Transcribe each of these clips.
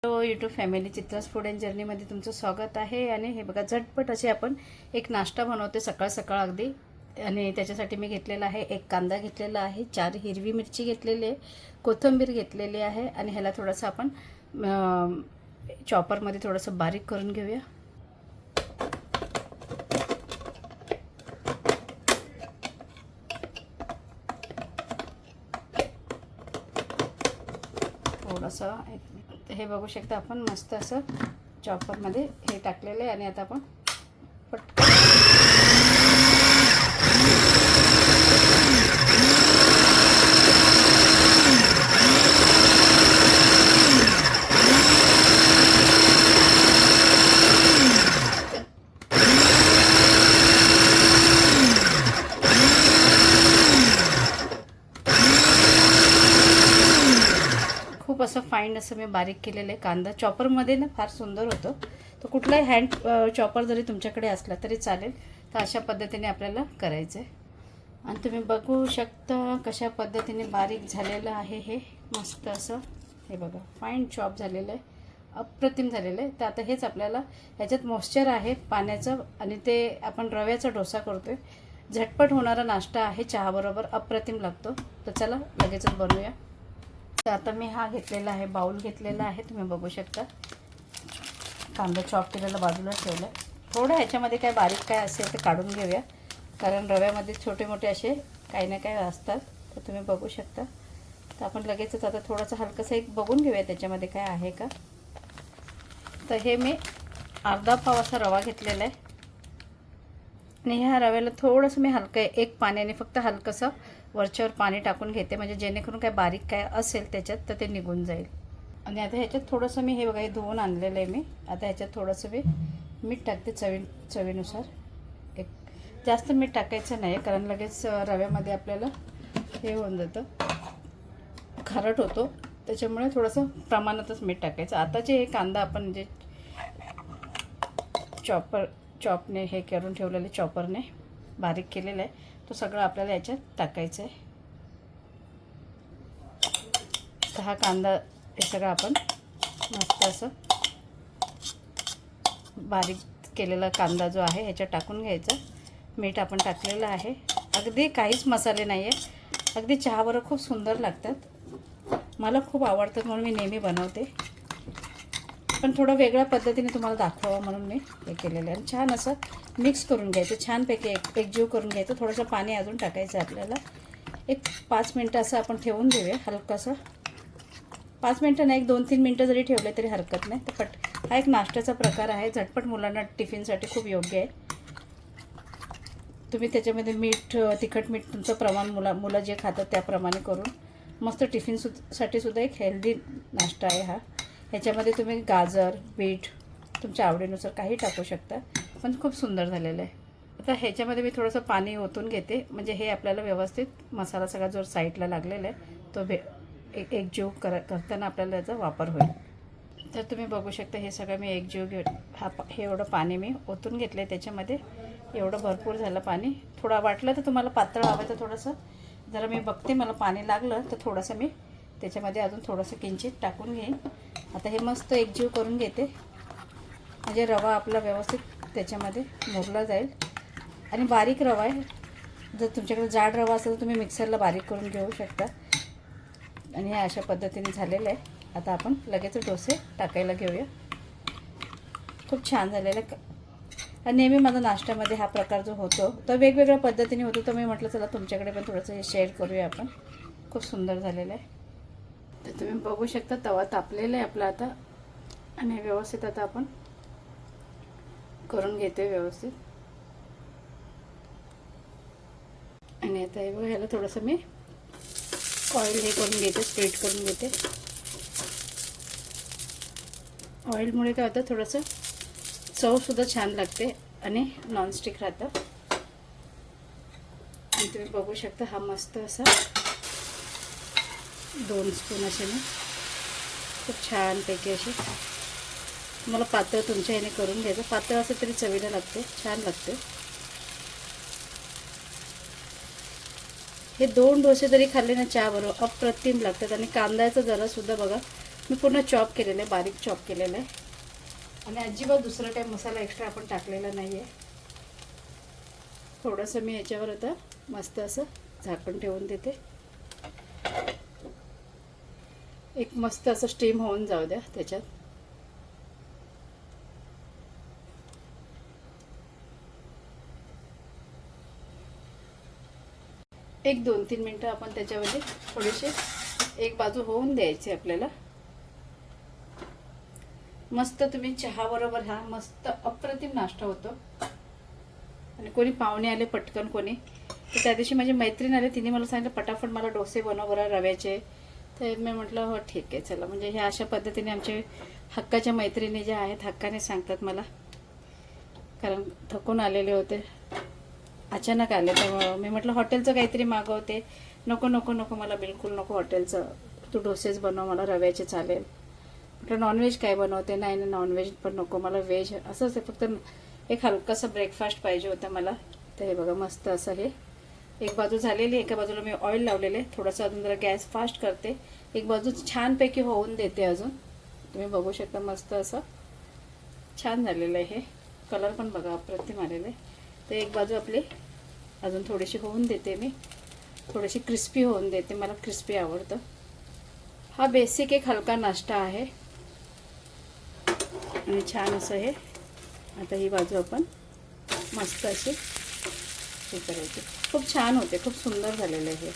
Hello YouTube family, Chitra's food and जर्नीमध्ये तुमचं स्वागत आहे. आणि हे बघा, झटपट असे आपण एक नाश्ता बनवते सकाळ सकाळ अगदी. आणि त्याच्यासाठी मी घेतलेला आहे, एक कांदा घेतलेला आहे, 4 हिरवी मिरची घेतलेली आहे, कोथिंबीर घेतलेली आहे. आणि ह्याला थोडंसं आपण चॉपरमध्ये थोडंसं बारीक करून घेऊया. थोडंसं हे बघू शकता आपण, मस्त असं चॉपरमध्ये हे टाकलेलं आहे. आणि आता आपण पटकन खूप असं फाईन असं मी बारीक केलेलं आहे. कांदा चॉपरमध्ये ना फार सुंदर होतं. तर कुठलाही हँड चॉपर जरी तुमच्याकडे असला तरी चालेल. तर अशा पद्धतीने आपल्याला करायचं आहे. आणि तुम्ही बघू शकता कशा पद्धतीने बारीक झालेलं आहे हे, मस्त असं. हे बघा, फाईन चॉप झालेलं आहे, अप्रतिम झालेलं आहे. तर आता हेच आपल्याला, याच्यात मॉइश्चर आहे पाण्याचं, आणि ते आपण रव्याचा डोसा करतोय. झटपट होणारा नाश्ता आहे, चहाबरोबर अप्रतिम लागतो. तर चला लगेचच बनवूया. तर आता मी हा घेतलेला आहे, बाउल घेतलेला आहे, तुम्ही बघू शकता. कांदा चॉप केलेला बाजूला ठेवला आहे. थोडं ह्याच्यामध्ये काय बारीक काय असेल ते काढून घेऊया, कारण रव्यामध्ये छोटे मोठे असे काही ना काही असतात. तर तुम्ही बघू शकता. तर आपण लगेचच आता थोडंसं हलकंसं एक बघून घेऊया त्याच्यामध्ये काय आहे का. तर हे मी अर्धा पाव असा रवा घेतलेला आहे. आणि ह्या रव्याला थोडंसं मी हलकं एक पाण्याने फक्त हलकंसं वरच्यावर पाणी टाकून घेते, म्हणजे जेणेकरून काय बारीक काय असेल त्याच्यात तर ते निघून जाईल. आणि आता ह्याच्यात थोडंसं मी हे बघा, हे धुवून आणलेलं आहे मी. आता ह्याच्यात थोडंसं मी मीठ टाकते चवीनुसार. एक जास्त मीठ टाकायचं नाही, कारण लगेच रव्यामध्ये आपल्याला हे होऊन जातं, खारट होतो. त्याच्यामुळे थोडंसं प्रमाणातच मीठ टाकायचं. आता जे हे कांदा आपण जे चॉपने हे करून ठेवलेले, चॉपरने बारीक केलेलं आहे, तो सगळं आपल्याला याच्यात टाकायचं आहे. तर हा कांदा हे सगळं आपण मस्त असं बारीक केलेला कांदा जो आहे ह्याच्यात टाकून घ्यायचा. मीठ आपण टाकलेलं आहे. अगदी काहीच मसाले नाही आहे, अगदी चहाबरोबर खूप सुंदर लागतात. मला खूप आवडतात म्हणून मी नेहमी बनवते, पण थोडं वेगळ्या पद्धतीने तुम्हाला दाखवावं म्हणून मी हे केलेलं आहे. आणि छान असं मिक्स करून घ्यायचं, छानपैकी एकजीव करून घ्यायचं. थोडंसं पाणी अजून टाकायचं आपल्याला. एक 5 मिनटं असं आपण ठेवून देऊया हलकंसं. 5 मिनटं नाही, एक 2-3 मिनटं जरी ठेवले तरी हरकत नाही. तर हा एक नाश्त्याचा प्रकार आहे, झटपट मुलांना टिफिनसाठी खूप योग्य आहे. तुम्ही त्याच्यामध्ये मीठ, तिखट मीठ तुमचं प्रमाण मुलं जे खातात त्याप्रमाणे करून मस्त टिफिनसाठी सुद्धा एक हेल्दी नाश्ता आहे हा. ह्याच्यामध्ये तुम्ही गाजर, बीट तुमच्या आवडीनुसार काही टाकू शकता, पण खूप सुंदर झालेलं आहे. आता ह्याच्यामध्ये मी थोडंसं पाणी ओतून घेते, म्हणजे हे आपल्याला व्यवस्थित मसाला सगळा जो साईडला लागलेला आहे तो एकजीव करताना आपल्याला याचा वापर होईल. तर तुम्ही बघू शकता, हे सगळं मी एकजीव हे एवढं पाणी मी ओतून घेतलं आहे त्याच्यामध्ये. एवढं भरपूर झालं पाणी. थोडं वाटलं तर तुम्हाला पातळ हवं तर थोडंसं, जरा मी बघते मला पाणी लागलं तर थोडंसं मी त्याच्यामध्ये अजून थोडंसं किंचित टाकून घेईन. आता हे मस्त एकजीव करून घेते, म्हणजे रवा आपला व्यवस्थित त्याच्यामध्ये मुरला जाईल. आणि बारीक रवा आहे, जर तुमच्याकडे जाड रवा असेल तर तुम्ही मिक्सरला बारीक करून घेऊ शकता. आणि हे अशा पद्धतीने झालेलं आहे. आता आपण लगेच डोसे टाकायला घेऊया. खूप छान झालेलं आहे. आणि नेहमी माझा नाश्त्यामध्ये हा प्रकार जो होतो तर वेगवेगळ्या पद्धतीने होतो, तर मी म्हटलं चला तुमच्याकडे पण थोडंसं हे शेअर करूया आपण. खूप सुंदर झालेलं आहे. तर तुम्ही बघू शकता तवा तापलेला आहे आपला आता. आणि व्यवस्थित आता आपण करून घेतोय व्यवस्थित. आणि आता हे बघा, ह्याला थोडंसं मी ऑइल हे करून घेते, स्प्रेड करून घेते. ऑइलमुळे काय होतं, थोडंसं चवसुद्धा छान लागते आणि नॉनस्टिक राहतं. आणि तुम्ही बघू शकता हा मस्त असा 2 स्पून असे मी खूप छानपैकी असे, मला पातळ तुमच्या ह्याने करून घ्यायचं. पातळ असं तरी चवीला लागते, छान लागते. हे 2 डोसे जरी खाल्ले ना चहाबरोबर अप्रतिम लागतात. आणि कांद्याचं जरासुद्धा बघा मी पूर्ण चॉप केलेलं आहे, बारीक चॉप केलेलं आहे. आणि अजिबात दुसरा काही मसाला एक्स्ट्रा आपण टाकलेला नाही आहे. थोडंसं मी याच्यावर आता मस्त असं झाकण ठेवून देते. एक मस्त असं स्टीम होऊन जाऊ द्या त्याच्यात. एक 2-3 मिनटं आपण त्याच्यामध्ये थोडेसे एक बाजू होऊन द्यायची आपल्याला. मस्त तुम्ही चहा बरोबर हा मस्त अप्रतिम नाश्ता होतो. आणि कोणी पाहुणे आले पटकन कोणी, तर त्या दिवशी माझी मैत्रीण आली, तिने मला सांगितलं पटापट मला डोसे बनव बरं रव्याचे. तर मी म्हटलं हो ठीक आहे चला. म्हणजे ह्या अशा पद्धतीने आमचे हक्काच्या मैत्रिणी ज्या आहेत हक्काने सांगतात मला, कारण थकून आलेले होते, अचानक आले. तर मी म्हटलं हॉटेलचं काहीतरी मागवते. नको नको नको मला बिलकुल नको हॉटेलचं, तू डोसेच बनव मला रव्याचे चालेल. म्हटलं नॉनव्हेज काय बनवते? नाही नाही नॉनव्हेज पण नको मला, व्हेज असंच आहे, फक्त एक हलकासा ब्रेकफास्ट पाहिजे होता मला. तर हे बघा मस्त असं हे एक बाजू झालेली, एका बाजूला मी ऑइल लावलेले. थोडंसं अजून जरा गॅस फास्ट करते, एक बाजू छानपैकी होऊन देते. अजून तुम्ही बघू शकता मस्त असं छान झालेलं आहे. हे कलर पण बघा अप्रतिम आलेलं आहे. तर एक बाजू आपली अजून थोडीशी होऊन देते मी, थोडीशी क्रिस्पी होऊन देते, मला क्रिस्पी आवडतं. हा बेसिक एक हलका नाश्ता आहे. आणि छान असं हे आता ही बाजू आपण मस्त अशी हे करायची. खूप छान होते, खूप सुंदर झालेलं आहे.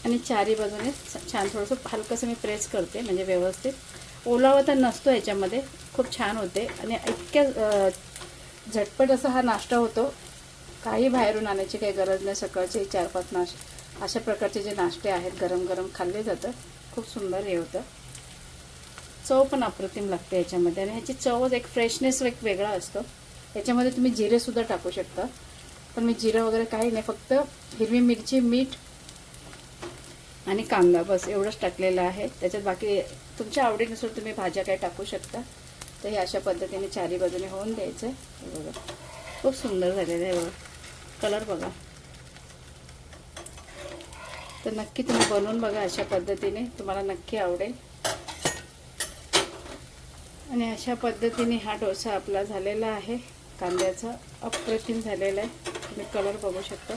आणि चारी बाजूने छान थोडंसं हलकंसं मी प्रेस करते, म्हणजे व्यवस्थित ओलावा तर नसतो याच्यामध्ये. खूप छान होते आणि इतक्या झटपट असा हा नाश्ता होतो. काही बाहेरून आणायची काही गरज नाही. सकाळचे 4-5 अशा प्रकारचे जे नाश्ते आहेत गरम गरम खाल्ले जातात. खूप सुंदर हे होतं. चव पण अप्रतिम लागते याच्यामध्ये. आणि ह्याची चवच एक फ्रेशनेस एक वेगळा असतो. याच्यामध्ये तुम्ही जिरेसुद्धा टाकू शकता, पण मी जिरं वगैरे काही नाही, फक्त हिरवी मिरची, मीठ आणि कांदा बस एवढंच टाकलेलं आहे. त्याच्यात बाकी तुमच्या आवडीनुसार तुम्ही भाज्या काही टाकू शकता. तर हे अशा पद्धतीने चारी बाजूने होऊन द्यायचं. हे बघा खूप सुंदर झालेलं आहे. बघा कलर बघा. तर नक्की तुम्ही बनवून बघा अशा पद्धतीने, तुम्हाला नक्की आवडेल. आणि अशा पद्धतीने हा डोसा आपला झालेला आहे. कांद्याचा अप्रतिम झालेला आहे. तुम्ही कलर बघू शकता.